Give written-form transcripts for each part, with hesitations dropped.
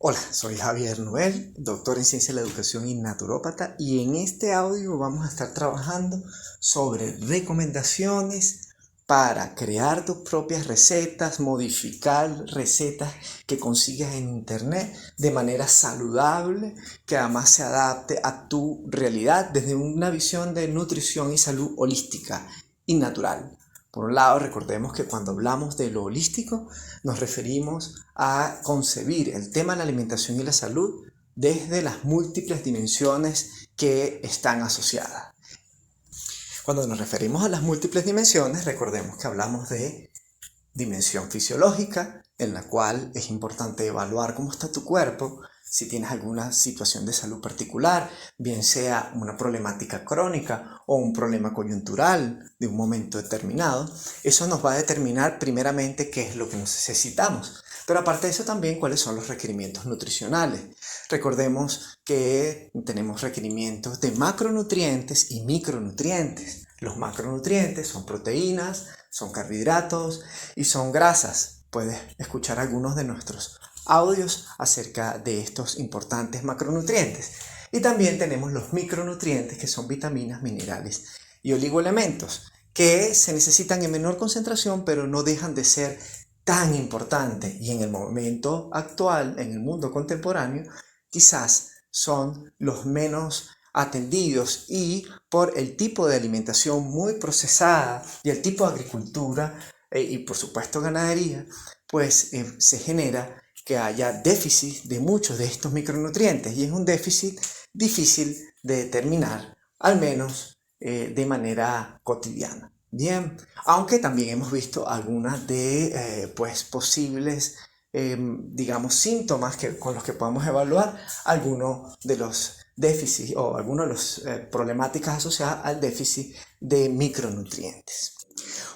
Hola, soy Javier Noel, doctor en Ciencia de la Educación y naturópata, y en este audio vamos a estar trabajando sobre recomendaciones para crear tus propias recetas, modificar recetas que consigas en internet de manera saludable, que además se adapte a tu realidad desde una visión de nutrición y salud holística y natural. Por un lado, recordemos que cuando hablamos de lo holístico, nos referimos a concebir el tema de la alimentación y la salud desde las múltiples dimensiones que están asociadas. Cuando nos referimos a las múltiples dimensiones, recordemos que hablamos de dimensión fisiológica, en la cual es importante evaluar cómo está tu cuerpo, si tienes alguna situación de salud particular, bien sea una problemática crónica o un problema coyuntural de un momento determinado. Eso nos va a determinar primeramente qué es lo que necesitamos. Pero aparte de eso también cuáles son los requerimientos nutricionales. Recordemos que tenemos requerimientos de macronutrientes y micronutrientes. Los macronutrientes son proteínas, son carbohidratos y son grasas. Puedes escuchar algunos de nuestros audios acerca de estos importantes macronutrientes. Y también tenemos los micronutrientes, que son vitaminas, minerales y oligoelementos, que se necesitan en menor concentración, pero no dejan de ser tan importantes. Y en el momento actual, en el mundo contemporáneo, quizás son los menos atendidos, y por el tipo de alimentación muy procesada y el tipo de agricultura y por supuesto ganadería, pues se genera que haya déficit de muchos de estos micronutrientes, y es un déficit difícil de determinar, al menos de manera cotidiana. Bien, aunque también hemos visto algunas de posibles digamos síntomas con los que podemos evaluar algunos de los déficits o algunas de las problemáticas asociadas al déficit de micronutrientes.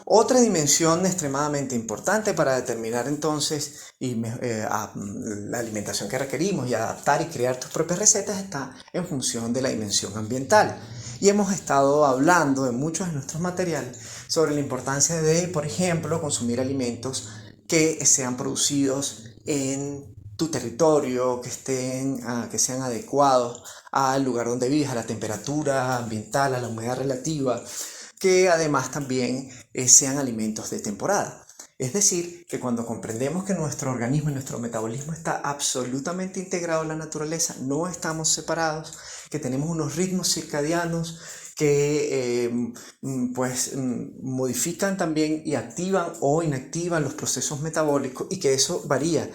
Otra dimensión extremadamente importante para determinar entonces la alimentación que requerimos y adaptar y crear tus propias recetas está en función de la dimensión ambiental. Y hemos estado hablando en muchos de nuestros materiales sobre la importancia de, por ejemplo, consumir alimentos que sean producidos en tu territorio, que sean adecuados al lugar donde vives, a la temperatura ambiental, a la humedad relativa, que además también sean alimentos de temporada. Es decir, que cuando comprendemos que nuestro organismo y nuestro metabolismo está absolutamente integrado en la naturaleza, no estamos separados, que tenemos unos ritmos circadianos que modifican también y activan o inactivan los procesos metabólicos, y que eso varía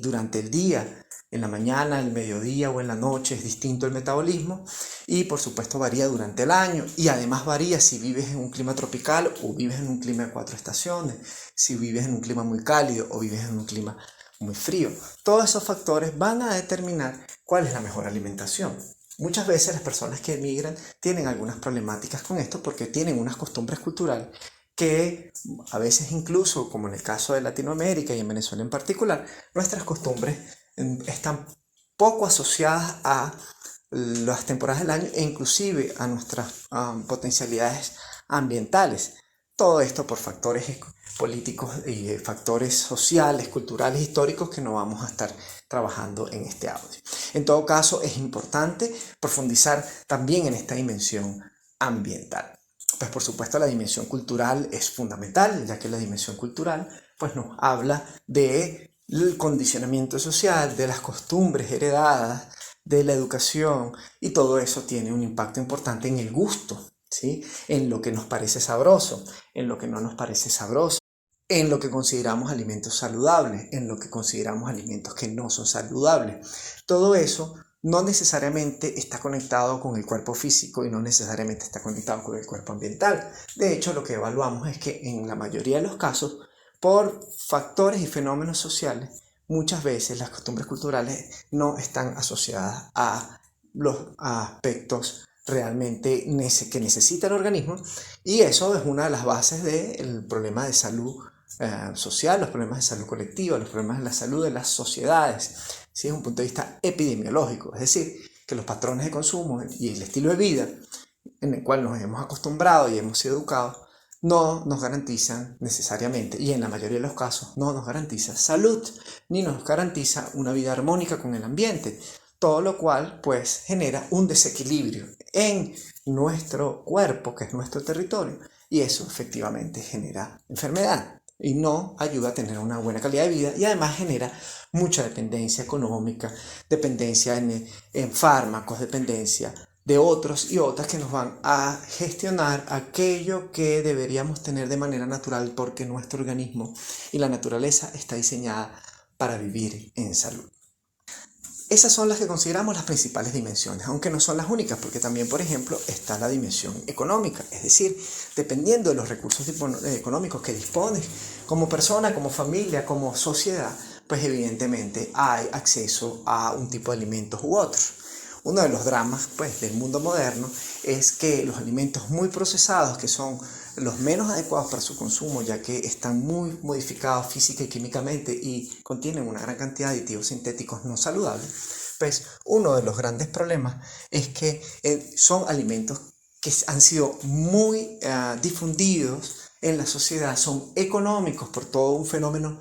durante el día. En la mañana, el mediodía o en la noche es distinto el metabolismo, y por supuesto varía durante el año, y además varía si vives en un clima tropical o vives en un clima de 4 estaciones, si vives en un clima muy cálido o vives en un clima muy frío. Todos esos factores van a determinar cuál es la mejor alimentación. Muchas veces las personas que emigran tienen algunas problemáticas con esto porque tienen unas costumbres culturales que a veces, incluso como en el caso de Latinoamérica y en Venezuela en particular, nuestras costumbres están poco asociadas a las temporadas del año e inclusive a nuestras potencialidades ambientales. Todo esto por factores políticos y factores sociales, culturales, históricos, que no vamos a estar trabajando en este audio. En todo caso, es importante profundizar también en esta dimensión ambiental. Pues por supuesto la dimensión cultural es fundamental, ya que la dimensión cultural pues nos habla del condicionamiento social, de las costumbres heredadas, de la educación, y todo eso tiene un impacto importante en el gusto, ¿sí? En lo que nos parece sabroso, en lo que no nos parece sabroso, en lo que consideramos alimentos saludables, en lo que consideramos alimentos que no son saludables. Todo eso no necesariamente está conectado con el cuerpo físico y no necesariamente está conectado con el cuerpo ambiental. De hecho, lo que evaluamos es que en la mayoría de los casos, por factores y fenómenos sociales, muchas veces las costumbres culturales no están asociadas a los aspectos realmente que necesita el organismo, y eso es una de las bases del problema de salud social, los problemas de salud colectiva, los problemas de la salud de las sociedades, ¿sí? Desde un punto de vista epidemiológico, es decir, que los patrones de consumo y el estilo de vida en el cual nos hemos acostumbrado y hemos sido educados no nos garantizan necesariamente, y en la mayoría de los casos, no nos garantiza salud, ni nos garantiza una vida armónica con el ambiente, todo lo cual pues genera un desequilibrio en nuestro cuerpo, que es nuestro territorio, y eso efectivamente genera enfermedad y no ayuda a tener una buena calidad de vida, y además genera mucha dependencia económica, dependencia en fármacos, dependencia de otros y otras que nos van a gestionar aquello que deberíamos tener de manera natural, porque nuestro organismo y la naturaleza está diseñada para vivir en salud. Esas son las que consideramos las principales dimensiones, aunque no son las únicas, porque también, por ejemplo, está la dimensión económica, es decir, dependiendo de los recursos económicos que dispones como persona, como familia, como sociedad, pues evidentemente hay acceso a un tipo de alimentos u otros. Uno de los dramas pues, del mundo moderno es que los alimentos muy procesados, que son los menos adecuados para su consumo, ya que están muy modificados física y químicamente y contienen una gran cantidad de aditivos sintéticos no saludables, pues uno de los grandes problemas es que son alimentos que han sido muy difundidos en la sociedad, son económicos por todo un fenómeno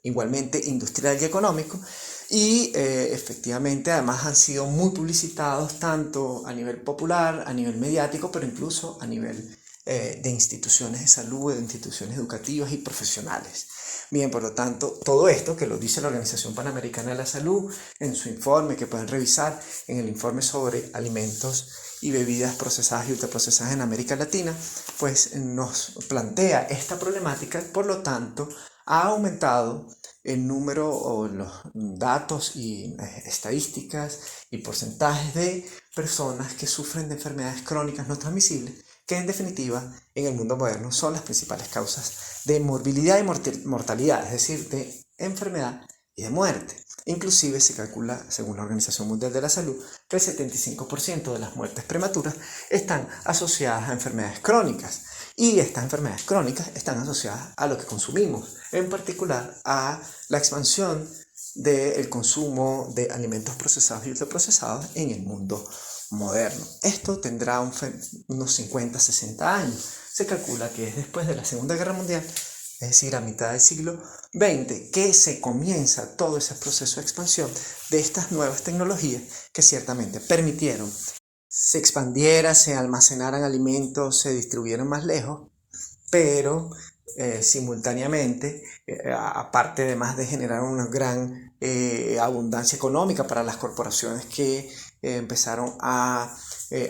igualmente industrial y económico, y efectivamente además han sido muy publicitados tanto a nivel popular, a nivel mediático, pero incluso a nivel de instituciones de salud, de instituciones educativas y profesionales. Bien, por lo tanto, todo esto que lo dice la Organización Panamericana de la Salud en su informe, que pueden revisar en el informe sobre alimentos y bebidas procesadas y ultraprocesadas en América Latina, pues nos plantea esta problemática. Por lo tanto, ha aumentado el número o los datos y estadísticas y porcentajes de personas que sufren de enfermedades crónicas no transmisibles, que en definitiva en el mundo moderno son las principales causas de morbilidad y mortalidad, es decir, de enfermedad y de muerte. Inclusive se calcula, según la Organización Mundial de la Salud, que el 75% de las muertes prematuras están asociadas a enfermedades crónicas. Y estas enfermedades crónicas están asociadas a lo que consumimos, en particular a la expansión del consumo de alimentos procesados y ultraprocesados en el mundo moderno. Esto tendrá unos 50, 60 años. Se calcula que es después de la Segunda Guerra Mundial, es decir, a mitad del siglo XX, que se comienza todo ese proceso de expansión de estas nuevas tecnologías que ciertamente permitieron se expandiera, se almacenaran alimentos, se distribuyeran más lejos, pero simultáneamente, aparte además de generar una gran abundancia económica para las corporaciones que empezaron a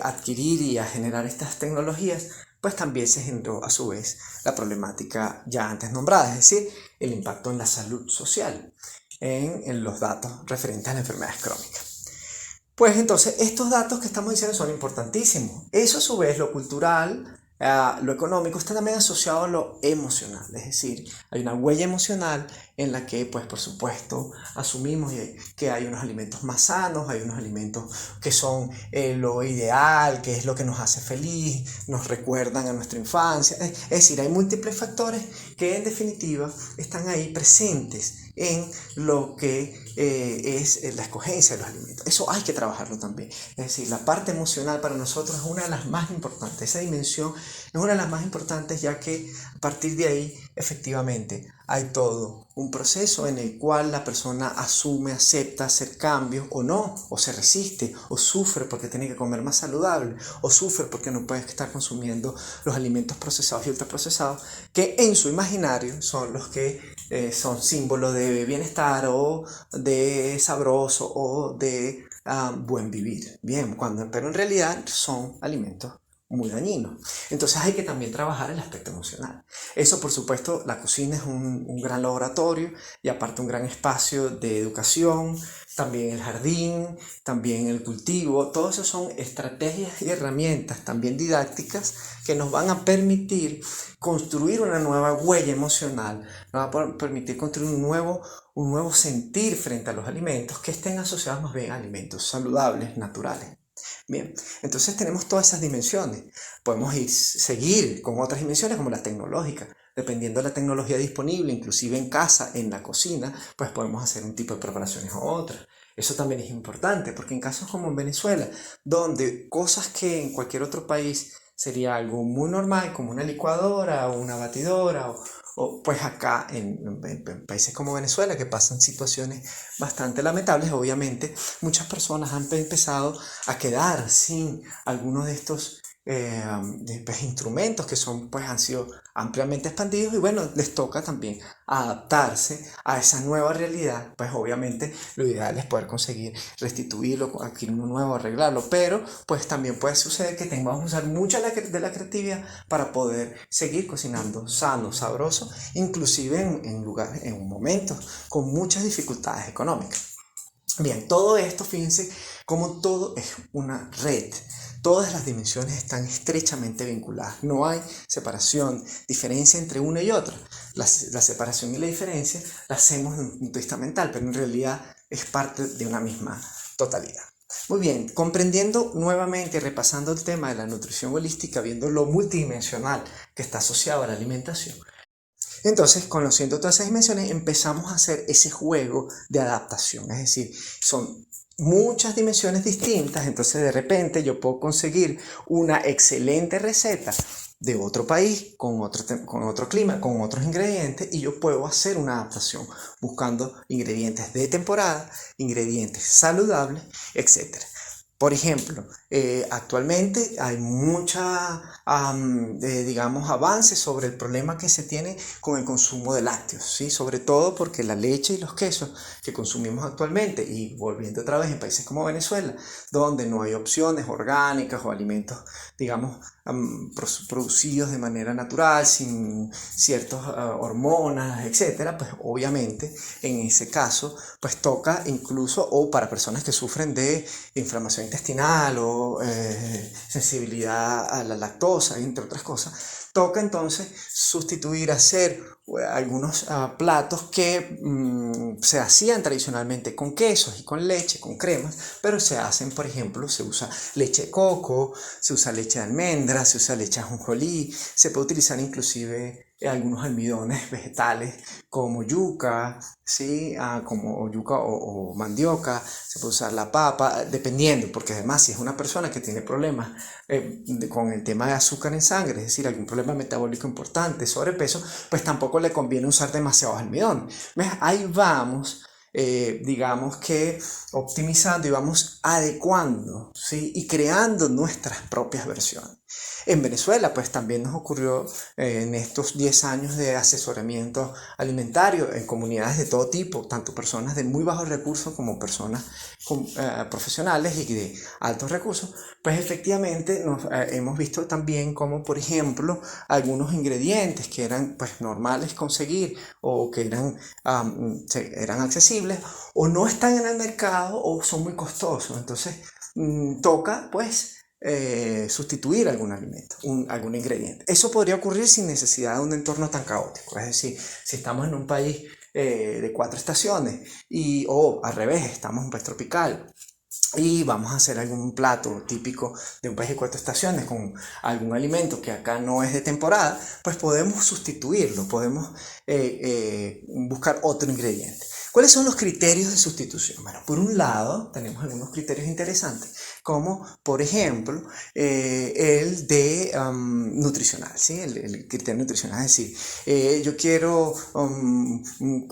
adquirir y a generar estas tecnologías, pues también se generó a su vez la problemática ya antes nombrada, es decir, el impacto en la salud social, en los datos referentes a las enfermedades crónicas. Pues entonces estos datos que estamos diciendo son importantísimos. Eso a su vez, lo cultural, lo económico, está también asociado a lo emocional. Es decir, hay una huella emocional en la que, pues por supuesto, asumimos que hay unos alimentos más sanos, hay unos alimentos que son lo ideal, que es lo que nos hace feliz, nos recuerdan a nuestra infancia. Es decir, hay múltiples factores que en definitiva están ahí presentes en lo que es la escogencia de los alimentos. Eso hay que trabajarlo también. Es decir, la parte emocional para nosotros es una de las más importantes. Esa dimensión es una de las más importantes, ya que a partir de ahí efectivamente hay todo un proceso en el cual la persona asume, acepta hacer cambios o no, o se resiste, o sufre porque tiene que comer más saludable, o sufre porque no puede estar consumiendo los alimentos procesados y ultraprocesados, que en su imaginario son los que son símbolos de bienestar o de sabroso o de buen vivir. Bien, pero en realidad son alimentos muy dañinos. Entonces hay que también trabajar el aspecto emocional. Eso, por supuesto, la cocina es un gran laboratorio y aparte un gran espacio de educación, también el jardín, también el cultivo. Todo eso son estrategias y herramientas también didácticas que nos van a permitir construir una nueva huella emocional, nos va a permitir construir un nuevo sentir frente a los alimentos que estén asociados más bien a alimentos saludables, naturales. Bien, entonces tenemos todas esas dimensiones. Podemos seguir con otras dimensiones como la tecnológica. Dependiendo de la tecnología disponible, inclusive en casa, en la cocina, pues podemos hacer un tipo de preparaciones u otras. Eso también es importante, porque en casos como en Venezuela, donde cosas que en cualquier otro país sería algo muy normal como una licuadora o una batidora o pues acá en países como Venezuela que pasan situaciones bastante lamentables, obviamente muchas personas han empezado a quedar sin algunos de estos pues, instrumentos que son, pues, han sido ampliamente expandidos y bueno, les toca también adaptarse a esa nueva realidad, pues obviamente lo ideal es poder conseguir restituirlo, adquirir uno nuevo, arreglarlo, pero pues también puede suceder que tengamos que usar mucha de la creatividad para poder seguir cocinando sano, sabroso, inclusive en lugares, en momentos con muchas dificultades económicas. Bien, todo esto, fíjense cómo todo es una red. Todas las dimensiones están estrechamente vinculadas. No hay separación, diferencia entre una y otra. La separación y la diferencia la hacemos desde un punto de vista mental, pero en realidad es parte de una misma totalidad. Muy bien, comprendiendo nuevamente y repasando el tema de la nutrición holística, viendo lo multidimensional que está asociado a la alimentación, entonces, conociendo todas esas dimensiones, empezamos a hacer ese juego de adaptación. Es decir, son muchas dimensiones distintas, entonces de repente yo puedo conseguir una excelente receta de otro país, con otro clima, con otros ingredientes, y yo puedo hacer una adaptación buscando ingredientes de temporada, ingredientes saludables, etcétera. Por ejemplo, actualmente hay mucha, digamos, avances sobre el problema que se tiene con el consumo de lácteos, ¿sí? Sobre todo porque la leche y los quesos que consumimos actualmente, y volviendo otra vez en países como Venezuela, donde no hay opciones orgánicas o alimentos, digamos, producidos de manera natural, sin ciertas hormonas, etcétera, pues obviamente en ese caso, pues toca incluso, o para personas que sufren de inflamación intestinal o sensibilidad a la lactosa, entre otras cosas, toca entonces sustituir, hacer algunos platos que se hacían tradicionalmente con quesos y con leche, con cremas, pero se hacen, por ejemplo, se usa leche de coco, se usa leche de almendra, se usa leche de ajonjolí, se puede utilizar inclusive algunos almidones vegetales como yuca, ¿sí? Como yuca o mandioca, se puede usar la papa, dependiendo, porque además si es una persona que tiene problemas con el tema de azúcar en sangre, es decir, algún problema metabólico importante, sobrepeso, pues tampoco le conviene usar demasiados almidones. Ahí vamos, digamos que optimizando y vamos adecuando, ¿sí? Y creando nuestras propias versiones. En Venezuela, pues también nos ocurrió en estos 10 años de asesoramiento alimentario en comunidades de todo tipo, tanto personas de muy bajos recursos como personas profesionales y de altos recursos, pues efectivamente hemos visto también como, por ejemplo, algunos ingredientes que eran pues normales conseguir o que eran accesibles o no están en el mercado o son muy costosos. Entonces, toca pues sustituir algún alimento, algún ingrediente. Eso podría ocurrir sin necesidad de un entorno tan caótico. Es decir, si estamos en un país de 4 estaciones o al revés, estamos en un país tropical y vamos a hacer algún plato típico de un país de 4 estaciones con algún alimento que acá no es de temporada, pues podemos sustituirlo, podemos buscar otro ingrediente. ¿Cuáles son los criterios de sustitución? Bueno, por un lado tenemos algunos criterios interesantes, como por ejemplo el de nutricional, ¿sí? El criterio nutricional, es decir, yo quiero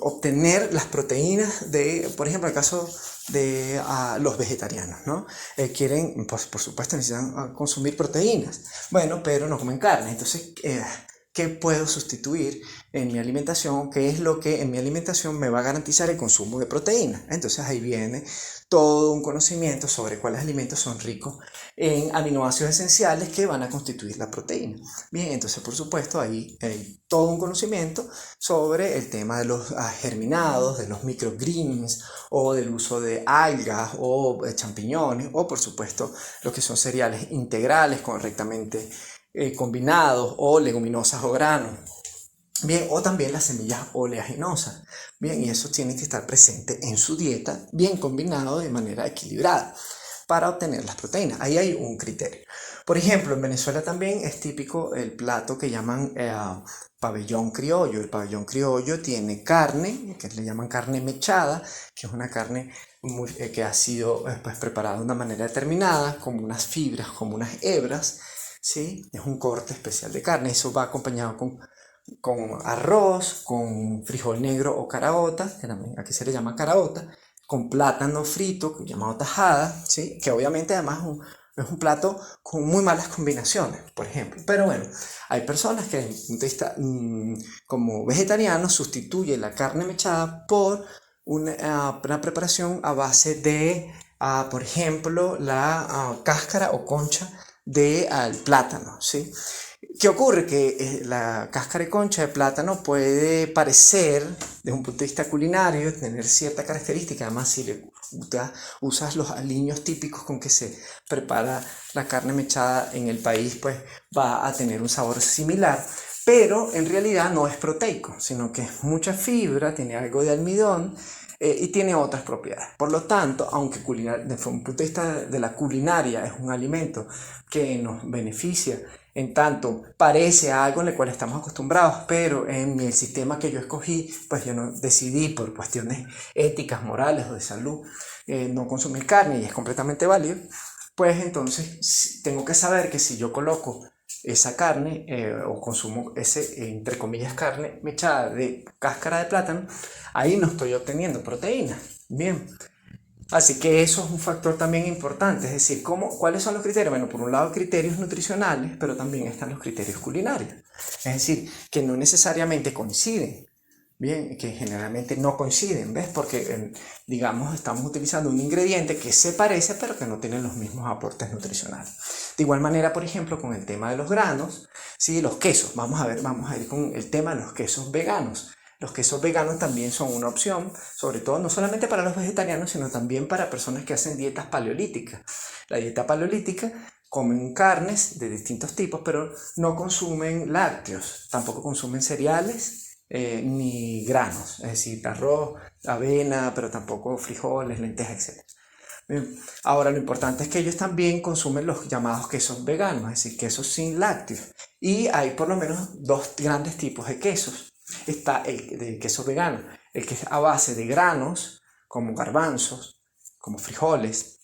obtener las proteínas de, por ejemplo, en el caso de los vegetarianos, ¿no? Quieren, pues, por supuesto, necesitan consumir proteínas, bueno, pero no comen carne, entonces, ¿qué puedo sustituir en mi alimentación? ¿Qué es lo que en mi alimentación me va a garantizar el consumo de proteínas? Entonces ahí viene todo un conocimiento sobre cuáles alimentos son ricos en aminoácidos esenciales que van a constituir la proteína. Bien, entonces por supuesto ahí hay todo un conocimiento sobre el tema de los germinados, de los microgreens o del uso de algas o champiñones o por supuesto lo que son cereales integrales correctamente combinados o leguminosas o granos. Bien, o también las semillas oleaginosas. Bien, y eso tiene que estar presente en su dieta, bien combinado de manera equilibrada para obtener las proteínas. Ahí hay un criterio. Por ejemplo, en Venezuela también es típico el plato que llaman pabellón criollo. El pabellón criollo tiene carne, que le llaman carne mechada, que es una carne que ha sido pues, preparada de una manera determinada, como unas fibras, como unas hebras, ¿sí? Es un corte especial de carne. Eso va acompañado con arroz, con frijol negro o caraota, que también aquí se le llama caraota, con plátano frito, llamado tajada, ¿sí? Que obviamente además es un plato con muy malas combinaciones, por ejemplo. Pero bueno, hay personas que desde el punto de vista como vegetarianos sustituyen la carne mechada por una preparación a base de, por ejemplo, la cáscara o concha del plátano, ¿sí? ¿Qué ocurre? Que la cáscara y concha de plátano puede parecer, desde un punto de vista culinario, tener cierta característica. Además, si usas los aliños típicos con que se prepara la carne mechada en el país, pues va a tener un sabor similar. Pero en realidad no es proteico, sino que es mucha fibra, tiene algo de almidón y tiene otras propiedades. Por lo tanto, aunque desde un punto de vista de la culinaria es un alimento que nos beneficia, en tanto parece algo en el cual estamos acostumbrados, pero en el sistema que yo escogí, pues yo no decidí por cuestiones éticas, morales o de salud no consumir carne y es completamente válido, pues entonces tengo que saber que si yo coloco esa carne o consumo entre comillas, carne mechada de cáscara de plátano, ahí no estoy obteniendo proteína. Bien, así que eso es un factor también importante, es decir, ¿cuáles son los criterios? Bueno, por un lado criterios nutricionales, pero también están los criterios culinarios, es decir, que no necesariamente coinciden, bien, que generalmente no coinciden, ¿ves? Porque, digamos, estamos utilizando un ingrediente que se parece, pero que no tiene los mismos aportes nutricionales. De igual manera, por ejemplo, con el tema de los granos, ¿sí? Los quesos, vamos a ir con el tema de los quesos veganos. Los quesos veganos también son una opción, sobre todo no solamente para los vegetarianos, sino también para personas que hacen dietas paleolíticas. La dieta paleolítica comen carnes de distintos tipos, pero no consumen lácteos, tampoco consumen cereales ni granos, es decir, arroz, avena, pero tampoco frijoles, lentejas, etc. Bien. Ahora, lo importante es que ellos también consumen los llamados quesos veganos, es decir, quesos sin lácteos. Y hay por lo menos dos grandes tipos de quesos. Está el de queso vegano, el que es a base de granos, como garbanzos, como frijoles,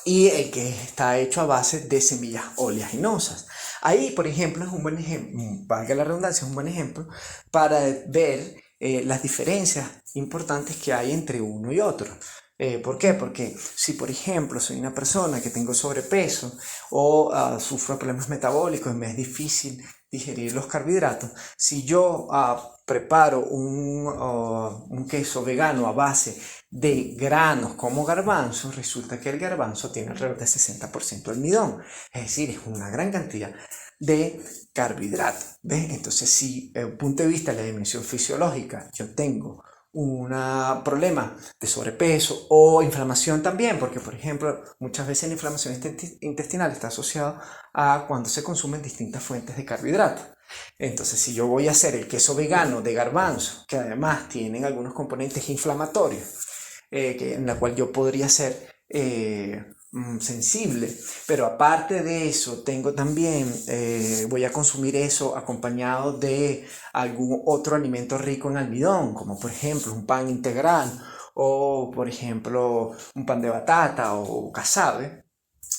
y el que está hecho a base de semillas oleaginosas. Ahí, por ejemplo, es un buen ejemplo, valga la redundancia, es un buen ejemplo para ver las diferencias importantes que hay entre uno y otro. ¿Por qué? Porque si, por ejemplo, soy una persona que tengo sobrepeso o sufro problemas metabólicos y me es difícil digerir los carbohidratos, si yo preparo un queso vegano a base de granos como garbanzos, resulta que el garbanzo tiene alrededor de 60% de almidón, es decir, es una gran cantidad de carbohidratos. ¿Ves? Entonces, si desde un punto de vista de la dimensión fisiológica yo tengo un problema de sobrepeso o inflamación también, porque por ejemplo muchas veces la inflamación intestinal está asociada a cuando se consumen distintas fuentes de carbohidratos. Entonces, si yo voy a hacer el queso vegano de garbanzo, que además tienen algunos componentes inflamatorios, en la cual yo podría ser sensible, pero aparte de eso tengo también, voy a consumir eso acompañado de algún otro alimento rico en almidón, como por ejemplo un pan integral o por ejemplo un pan de batata o casabe.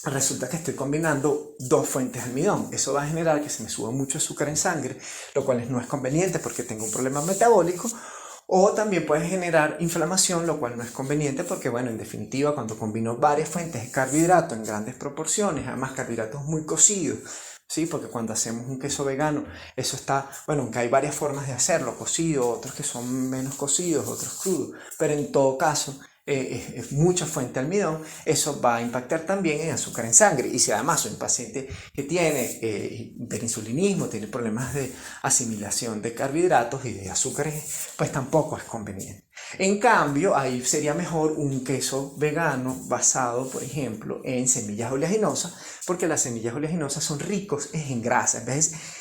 Resulta que estoy combinando dos fuentes de almidón. Eso va a generar que se me suba mucho azúcar en sangre, lo cual no es conveniente porque tengo un problema metabólico. O también puede generar inflamación, lo cual no es conveniente porque, bueno, en definitiva, cuando combino varias fuentes de carbohidratos en grandes proporciones, además carbohidratos muy cocidos, ¿sí? Porque cuando hacemos un queso vegano, eso está, bueno, aunque hay varias formas de hacerlo, cocido, otros que son menos cocidos, otros crudos, pero en todo caso es mucha fuente de almidón, eso va a impactar también en azúcar en sangre. Y si además soy un paciente que tiene hiperinsulinismo, tiene problemas de asimilación de carbohidratos y de azúcares, pues tampoco es conveniente. En cambio, ahí sería mejor un queso vegano basado, por ejemplo, en semillas oleaginosas, porque las semillas oleaginosas son ricos en grasa.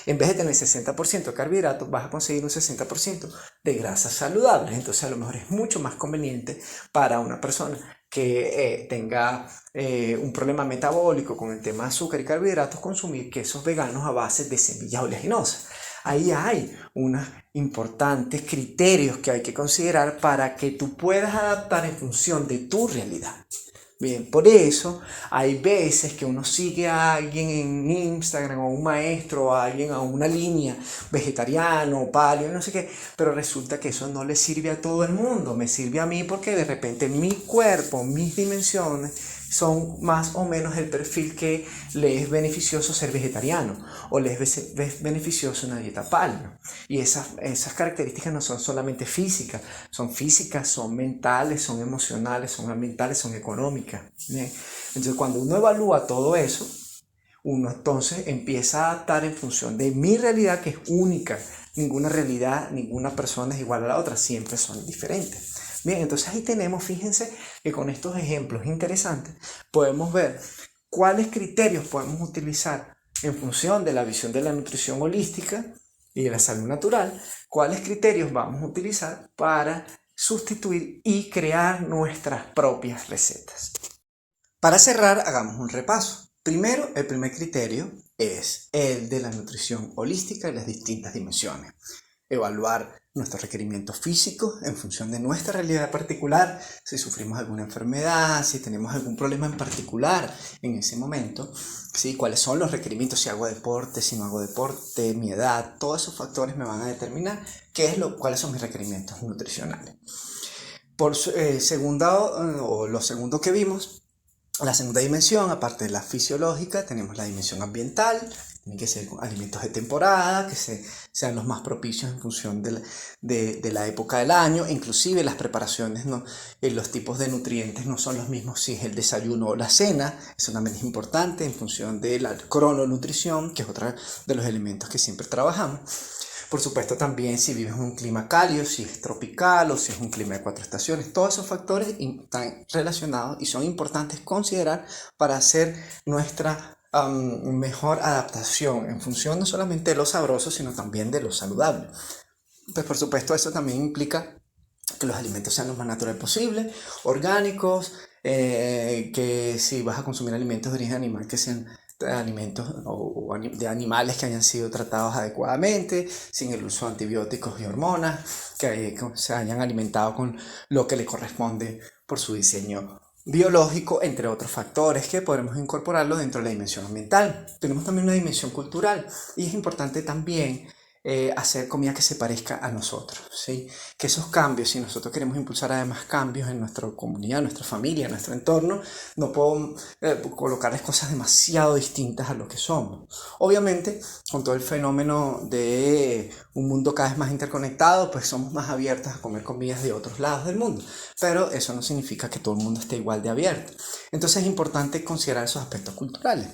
En vez de tener 60% de carbohidratos, vas a conseguir un 60% de grasas saludables. Entonces, a lo mejor es mucho más conveniente para una persona que tenga un problema metabólico con el tema de azúcar y carbohidratos, consumir quesos veganos a base de semillas oleaginosas. Ahí hay unos importantes criterios que hay que considerar para que tú puedas adaptar en función de tu realidad. Bien, por eso hay veces que uno sigue a alguien en Instagram, o a un maestro, o a alguien a una línea vegetariano, paleo, no sé qué, pero resulta que eso no le sirve a todo el mundo, me sirve a mí porque de repente mi cuerpo, mis dimensiones son más o menos el perfil que le es beneficioso ser vegetariano o le es beneficioso una dieta paleo. Y esas características no son solamente físicas, son mentales, son emocionales, son ambientales, son económicas. ¿Bien? Entonces cuando uno evalúa todo eso, uno entonces empieza a adaptar en función de mi realidad, que es única. Ninguna realidad, ninguna persona es igual a la otra, siempre son diferentes. Bien, entonces ahí tenemos, fíjense que con estos ejemplos interesantes podemos ver cuáles criterios podemos utilizar en función de la visión de la nutrición holística y de la salud natural, cuáles criterios vamos a utilizar para sustituir y crear nuestras propias recetas. Para cerrar, hagamos un repaso. Primero, el primer criterio es el de la nutrición holística y las distintas dimensiones. Evaluar nuestros requerimientos físicos en función de nuestra realidad particular, si sufrimos alguna enfermedad, si tenemos algún problema en particular en ese momento, ¿sí? Cuáles son los requerimientos, si hago deporte, si no hago deporte, mi edad, todos esos factores me van a determinar cuáles son mis requerimientos nutricionales. Lo segundo que vimos, la segunda dimensión, aparte de la fisiológica, tenemos la dimensión ambiental. Tienen que ser alimentos de temporada, que sean los más propicios en función de la época del año. Inclusive las preparaciones, los tipos de nutrientes no son los mismos si es el desayuno o la cena. Eso también es importante en función de la crononutrición, que es otro de los elementos que siempre trabajamos. Por supuesto también si vives en un clima cálido, si es tropical o si es un clima de 4 estaciones. Todos esos factores están relacionados y son importantes considerar para hacer nuestra mejor adaptación en función no solamente de lo sabroso, sino también de lo saludable. Pues por supuesto eso también implica que los alimentos sean lo más natural posible, orgánicos, que si vas a consumir alimentos de origen animal, que sean alimentos o de animales que hayan sido tratados adecuadamente, sin el uso de antibióticos y hormonas, que se hayan alimentado con lo que le corresponde por su diseño biológico, entre otros factores que podremos incorporarlo dentro de la dimensión ambiental. Tenemos también una dimensión cultural y es importante también hacer comida que se parezca a nosotros, ¿sí? Que esos cambios, si nosotros queremos impulsar además cambios en nuestra comunidad, en nuestra familia, en nuestro entorno, no puedo colocarles cosas demasiado distintas a lo que somos. Obviamente, con todo el fenómeno de un mundo cada vez más interconectado, pues somos más abiertos a comer comidas de otros lados del mundo, pero eso no significa que todo el mundo esté igual de abierto. Entonces es importante considerar esos aspectos culturales.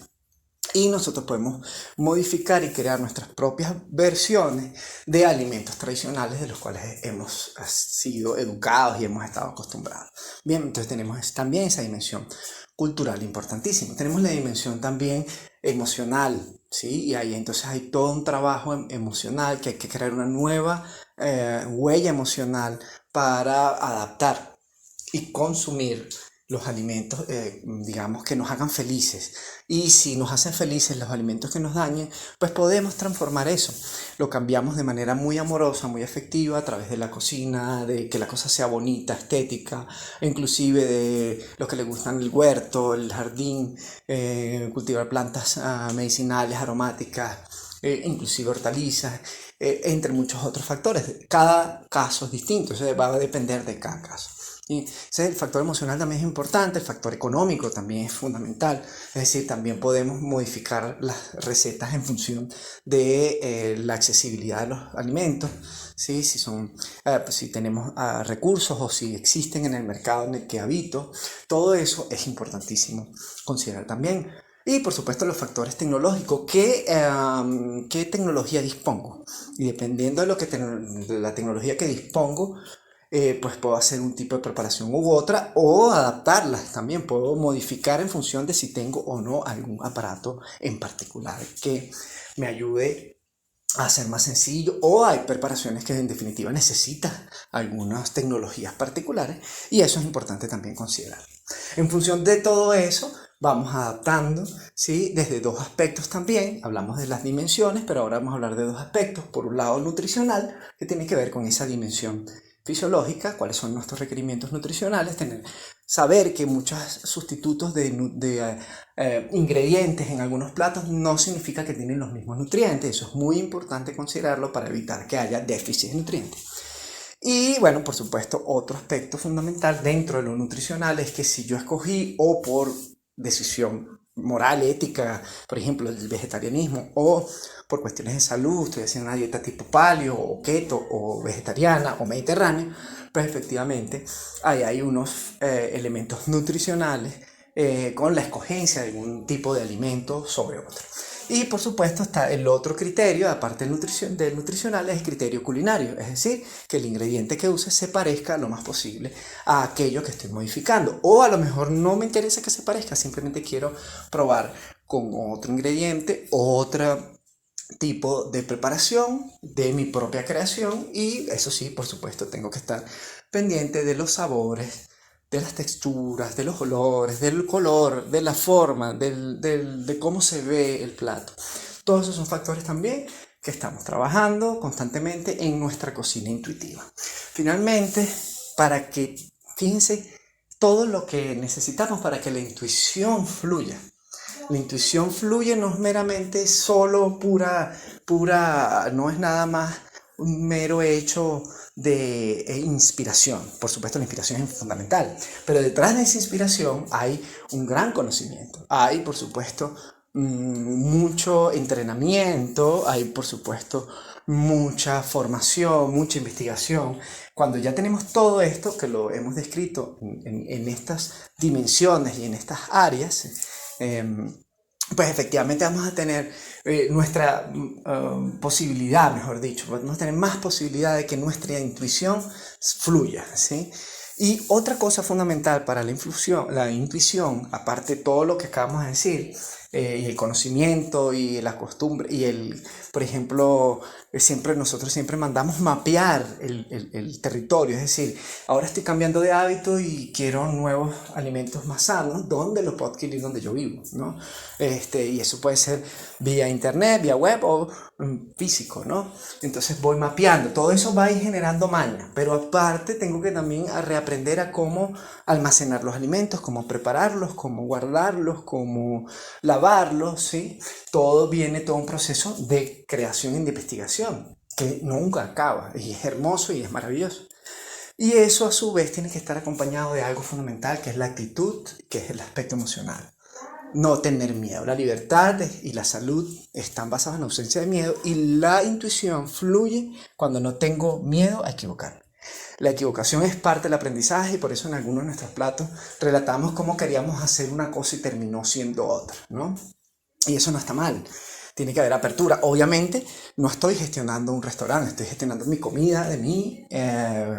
Y nosotros podemos modificar y crear nuestras propias versiones de alimentos tradicionales de los cuales hemos sido educados y hemos estado acostumbrados. Bien, entonces tenemos también esa dimensión cultural importantísima. Tenemos la dimensión también emocional, ¿sí? Y ahí entonces hay todo un trabajo emocional que hay que crear una nueva huella emocional para adaptar y consumir los alimentos, digamos, que nos hagan felices. Y si nos hacen felices los alimentos que nos dañen, pues podemos transformar eso. Lo cambiamos de manera muy amorosa, muy efectiva, a través de la cocina, de que la cosa sea bonita, estética, inclusive de los que les gustan el huerto, el jardín, cultivar plantas medicinales, aromáticas, inclusive hortalizas, entre muchos otros factores. Cada caso es distinto, eso va a depender de cada caso. Y el factor emocional también es importante, el factor económico también es fundamental, es decir, también podemos modificar las recetas en función de la accesibilidad de los alimentos, ¿sí? Si tenemos recursos o si existen en el mercado en el que habito, todo eso es importantísimo considerar también. Y por supuesto los factores tecnológicos, ¿qué tecnología dispongo? Y dependiendo de la tecnología que dispongo, pues puedo hacer un tipo de preparación u otra o adaptarlas también, puedo modificar en función de si tengo o no algún aparato en particular que me ayude a hacer más sencillo, o hay preparaciones que en definitiva necesitan algunas tecnologías particulares y eso es importante también considerar. En función de todo eso vamos adaptando, ¿sí? Desde dos aspectos también, hablamos de las dimensiones, pero ahora vamos a hablar de dos aspectos. Por un lado nutricional, que tiene que ver con esa dimensión fisiológica, cuáles son nuestros requerimientos nutricionales, saber que muchos sustitutos de ingredientes en algunos platos no significa que tienen los mismos nutrientes. Eso es muy importante considerarlo para evitar que haya déficit de nutrientes. Y bueno, por supuesto, otro aspecto fundamental dentro de lo nutricional es que si yo escogí o por decisión moral, ética, por ejemplo, el vegetarianismo, o por cuestiones de salud, estoy haciendo una dieta tipo paleo o keto o vegetariana o mediterránea, pues efectivamente hay unos elementos nutricionales con la escogencia de algún tipo de alimento sobre otro. Y por supuesto está el otro criterio, aparte del nutricional, es el criterio culinario, es decir, que el ingrediente que use se parezca lo más posible a aquello que estoy modificando. O a lo mejor no me interesa que se parezca, simplemente quiero probar con otro ingrediente, otro tipo de preparación de mi propia creación, y eso sí, por supuesto, tengo que estar pendiente de los sabores, de las texturas, de los olores, del color, de la forma, de cómo se ve el plato. Todos esos son factores también que estamos trabajando constantemente en nuestra cocina intuitiva. Finalmente, fíjense, todo lo que necesitamos para que la intuición fluya. La intuición fluye, no es meramente solo pura, no es nada más un mero hecho de inspiración. Por supuesto, la inspiración es fundamental, pero detrás de esa inspiración hay un gran conocimiento. Hay, por supuesto, mucho entrenamiento, hay, por supuesto, mucha formación, mucha investigación. Cuando ya tenemos todo esto, que lo hemos descrito en estas dimensiones y en estas áreas, pues efectivamente vamos a tener nuestra posibilidad, mejor dicho, vamos a tener más posibilidad de que nuestra intuición fluya, ¿sí? Y otra cosa fundamental para la intuición, aparte de todo lo que acabamos de decir, y el conocimiento y la costumbre, por ejemplo, nosotros siempre mandamos mapear el territorio, es decir, ahora estoy cambiando de hábito y quiero nuevos alimentos más sanos, ¿dónde los puedo adquirir donde yo vivo? ¿No? Y eso puede ser vía internet, vía web o físico, ¿no? Entonces voy mapeando, todo eso va a ir generando maña, pero aparte tengo que también reaprender a cómo almacenar los alimentos, cómo prepararlos, cómo guardarlos, cómo lavarlos, ¿sí? Todo un proceso de creación y de investigación que nunca acaba, y es hermoso y es maravilloso. Y eso a su vez tiene que estar acompañado de algo fundamental, que es la actitud, que es el aspecto emocional. No tener miedo. La libertad y la salud están basadas en la ausencia de miedo, y la intuición fluye cuando no tengo miedo a equivocarme. La equivocación es parte del aprendizaje, y por eso en algunos de nuestros platos relatamos cómo queríamos hacer una cosa y terminó siendo otra, ¿no? Y eso no está mal. Tiene que haber apertura. Obviamente no estoy gestionando un restaurante, estoy gestionando mi comida, de mi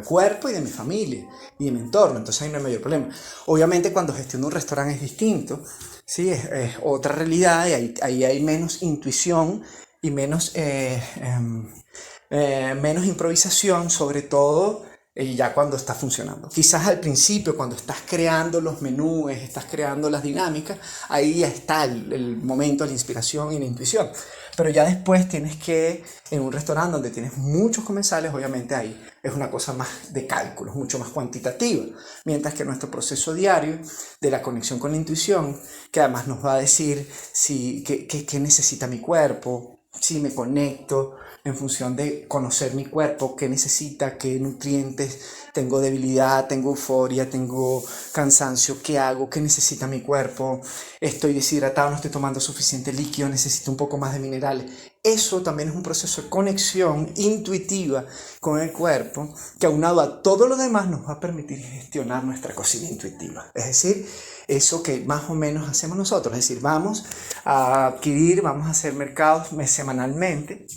cuerpo y de mi familia y de mi entorno. Entonces ahí no hay mayor problema. Obviamente cuando gestiono un restaurante es distinto, ¿sí? Es otra realidad, y ahí hay menos intuición y menos improvisación, sobre todo ya cuando está funcionando. Quizás al principio, cuando estás creando los menús, estás creando las dinámicas, ahí está el momento de la inspiración y la intuición. Pero ya después tienes que, en un restaurante donde tienes muchos comensales, obviamente ahí es una cosa más de cálculos, mucho más cuantitativa. Mientras que nuestro proceso diario de la conexión con la intuición, que además nos va a decir qué necesita mi cuerpo, si me conecto en función de conocer mi cuerpo, qué necesita, qué nutrientes, tengo debilidad, tengo euforia, tengo cansancio, qué hago, qué necesita mi cuerpo, estoy deshidratado, no estoy tomando suficiente líquido, necesito un poco más de minerales. Eso también es un proceso de conexión intuitiva con el cuerpo, que aunado a todo lo demás nos va a permitir gestionar nuestra cocina intuitiva. Es decir, eso que más o menos hacemos nosotros, es decir, vamos a hacer mercados semanalmente.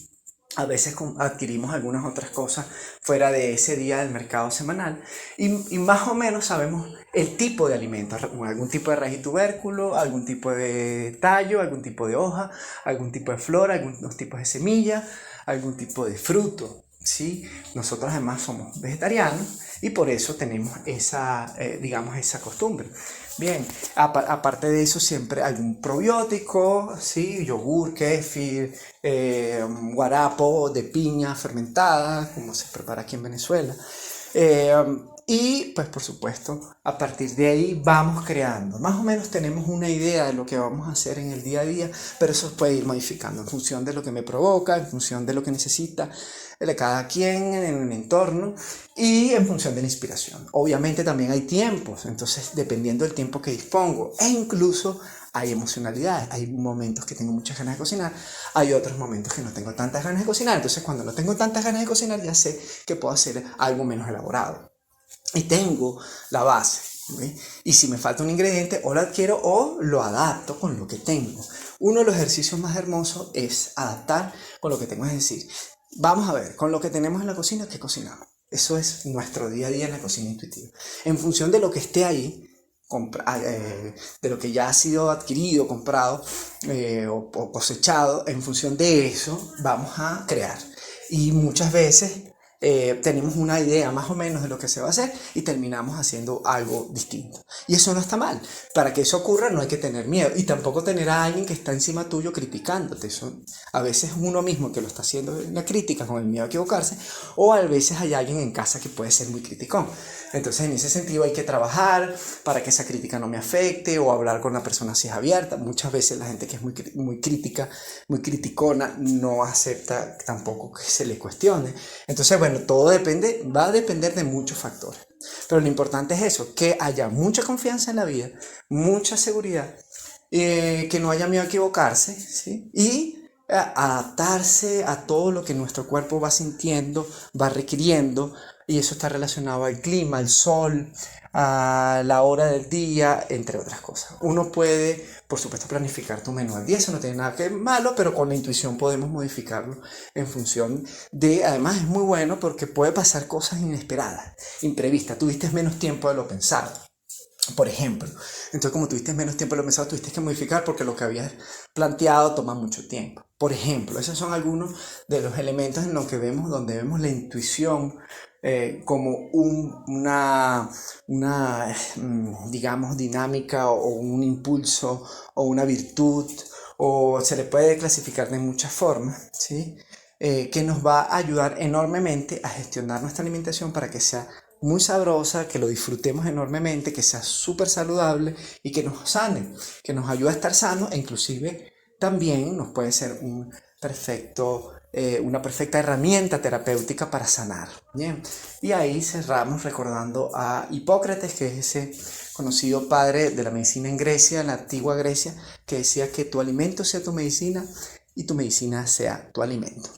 A veces adquirimos algunas otras cosas fuera de ese día del mercado semanal, y más o menos sabemos el tipo de alimento, algún tipo de raíz y tubérculo, algún tipo de tallo, algún tipo de hoja, algún tipo de flor, algunos tipos de semilla, algún tipo de fruto, ¿sí? Nosotros además somos vegetarianos y por eso tenemos esa costumbre. Bien, aparte de eso, siempre algún probiótico, ¿sí? Yogur, kéfir, guarapo de piña fermentada, como se prepara aquí en Venezuela. Eh, y pues por supuesto, a partir de ahí vamos creando. Más o menos tenemos una idea de lo que vamos a hacer en el día a día, pero eso puede ir modificando en función de lo que me provoca, en función de lo que necesita de cada quien en el entorno y en función de la inspiración. Obviamente también hay tiempos, entonces dependiendo del tiempo que dispongo e incluso hay emocionalidades, hay momentos que tengo muchas ganas de cocinar, hay otros momentos que no tengo tantas ganas de cocinar, entonces cuando no tengo tantas ganas de cocinar ya sé que puedo hacer algo menos elaborado y tengo la base. ¿Sí? Y si me falta un ingrediente, o lo adquiero o lo adapto con lo que tengo. Uno de los ejercicios más hermosos es adaptar con lo que tengo, es decir, vamos a ver, con lo que tenemos en la cocina, ¿qué cocinamos? Eso es nuestro día a día en la cocina intuitiva. En función de lo que esté ahí, de lo que ya ha sido adquirido, comprado o cosechado, en función de eso vamos a crear. Y muchas veces tenemos una idea más o menos de lo que se va a hacer y terminamos haciendo algo distinto. Y eso no está mal. Para que eso ocurra no hay que tener miedo y tampoco tener a alguien que está encima tuyo criticándote. Eso, a veces uno mismo que lo está haciendo en la crítica con el miedo a equivocarse, o a veces hay alguien en casa que puede ser muy criticón. Entonces en ese sentido hay que trabajar para que esa crítica no me afecte o hablar con una persona si es abierta. Muchas veces la gente que es muy crítica, muy criticona, no acepta tampoco que se le cuestione. Entonces, bueno, todo depende, va a depender de muchos factores. Pero lo importante es eso, que haya mucha confianza en la vida, mucha seguridad, que no haya miedo a equivocarse, ¿sí? Y adaptarse a todo lo que nuestro cuerpo va sintiendo, va requiriendo, y eso está relacionado al clima, al sol, a la hora del día, entre otras cosas. Uno puede, por supuesto, planificar tu menú al día, eso no tiene nada que malo, pero con la intuición podemos modificarlo en función de, además es muy bueno porque puede pasar cosas inesperadas, imprevistas, tuviste menos tiempo de lo pensado. Por ejemplo, entonces como tuviste menos tiempo de lo pensado, tuviste que modificar porque lo que habías planteado toma mucho tiempo. Por ejemplo, esos son algunos de los elementos en los que vemos, donde vemos la intuición como digamos, dinámica o un impulso o una virtud, o se le puede clasificar de muchas formas, ¿sí? Que nos va a ayudar enormemente a gestionar nuestra alimentación para que sea muy sabrosa, que lo disfrutemos enormemente, que sea súper saludable y que nos sane, que nos ayude a estar sanos e inclusive también nos puede ser una perfecta herramienta terapéutica para sanar. Bien, y ahí cerramos recordando a Hipócrates, que es ese conocido padre de la medicina en Grecia, en la antigua Grecia, que decía que tu alimento sea tu medicina y tu medicina sea tu alimento.